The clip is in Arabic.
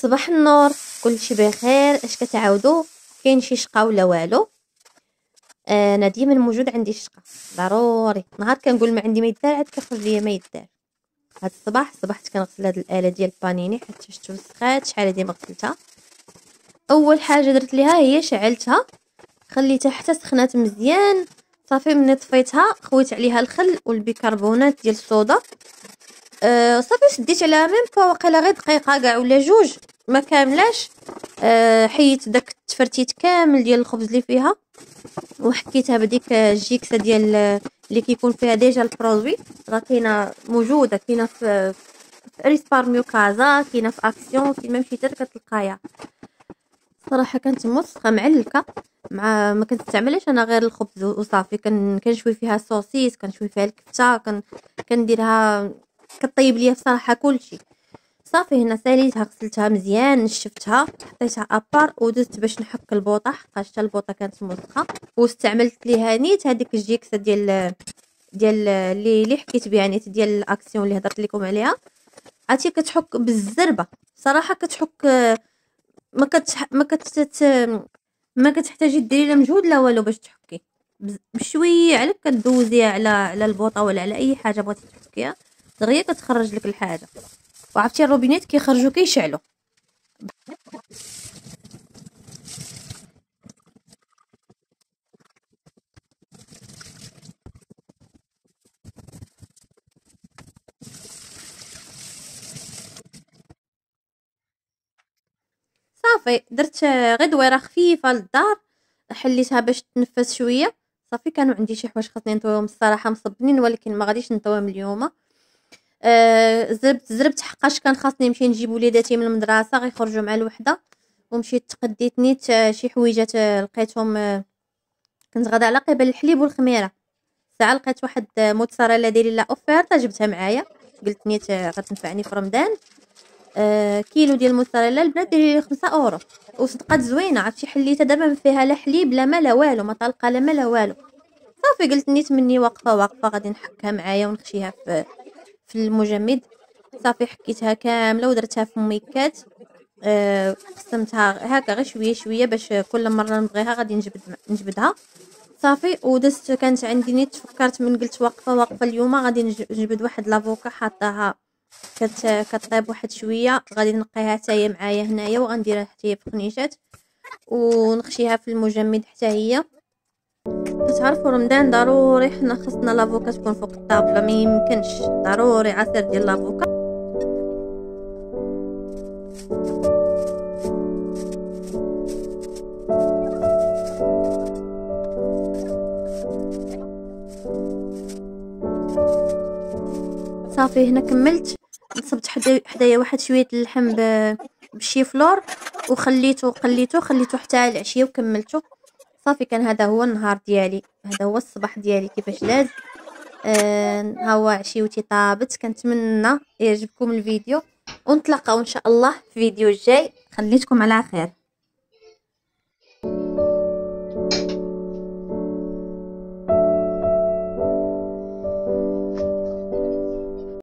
صباح النور، كلشي بخير. اش كتعاودوا؟ كاين شي شقه ولا والو؟ انا ديما موجود عندي شقه ضروري. نهار كنقول ما عندي ما يدار عاد كيخرج ليا ما يدار. هاد الصباح صبحت كنغسل هاد الاله ديال البانيني حتى شفتو وسخات. شحال هادي ما غسلتها. اول حاجه درت ليها هي شعلتها، خليتها حتى سخنات مزيان. صافي ملي طفيتها خويت عليها الخل والبيكربونات ديال الصودا. صافي شديت عليها ميم با واقيلا غير دقيقه كاع ولا جوج ما كاملاش. حيت داك التفرتيت كامل ديال الخبز اللي فيها وحكيتها بديك الجيكسه ديال اللي كيكون فيها ديجا البرودوي. راه كاينه موجوده، كاينه في ريسبار ميوكازا، كاينه في اكسيون، فين ما مشيتي كتلقايها. صراحه كانت موسخه معلكه، مع ما كنستعملش انا غير الخبز وصافي. كنشوي فيها السوسيس، كنشوي فيها الكفته، كنديرها كطيب ليا بصراحه كلشي. صافي هنا ساليتها غسلتها مزيان نشفتها حطيتها ابار ودزت باش نحك البوطه حقاش حتى البوطه كانت موسخه. واستعملت ليها نيت هذيك الجيكسه ديال اللي حكيت بها نيت ديال الاكسيون اللي هضرت لكم عليها. عرفتي كتحك بالزربه صراحه كتحك. ما كتح... ما كت... ما كتحتاجي ديري لا مجهود لا والو باش تحكي. بشويه عليك كدوزيها على البوطه ولا على اي حاجه بغيتي تحكيها دغيا كتخرج لك الحاجه. وعرفتي الروبينيت كيخرجوا كيشعلوا. صافي درت غير دويره خفيفه للدار، حليتها باش تنفس شويه. صافي كانوا عندي شي حوايج خاصني نطويهم الصراحه مصبنين، ولكن ما غاديش نطويهم اليوم. زربت حقاش كان خاصني نمشي نجيب وليداتي من المدرسه غيخرجوا مع الوحده. ومشيت تقديت نيت شي حويجات لقيتهم. كنت غادا على قبل الحليب والخميره. ساعه لقيت واحد موتزاريلا دايرين لا اوفيرتا جبتها معايا. قلت نيت غتنفعني في رمضان. كيلو ديال الموتزاريلا البنات دايرين لي 5 اورو وصدقات زوينه. عرفتي حليتها دابا ما فيها لا حليب لا ما لا والو، ما طالقه لا ما لا والو. صافي قلت نيت مني واقفه غادي نحكها معايا ونخشيها في المجمد. صافي حكيتها كامله ودرتها في ميكات. قسمتها هكا غير شويه شويه باش كل مره نبغيها غادي نجبدها. صافي ودزت كانت عندي نيت فكرت من قلت واقفه اليوم غادي نجبد واحد لافوكا حطاها كطيب واحد شويه. غادي نقيها حتى هي معايا هنايا وغنديرها حتى هي في خنيشات ونخشيها في المجمد حتى هي. كتعرفوا رمضان ضروري حنا خصنا لافوكا تكون فوق الطابله، ما يمكنش ضروري عصير ديال لافوكا. صافي هنا كملت. نصبت حدايا واحد شويه اللحم بالشيفلور وخليته خليته حتى العشيه وكملته. صافي كان هذا هو النهار ديالي، هذا هو الصباح ديالي كيفاش لاز. ها هو عشيوتي طابت. كنتمنى يعجبكم الفيديو ونتلاقاو ان شاء الله في فيديو جاي. خليتكم على خير.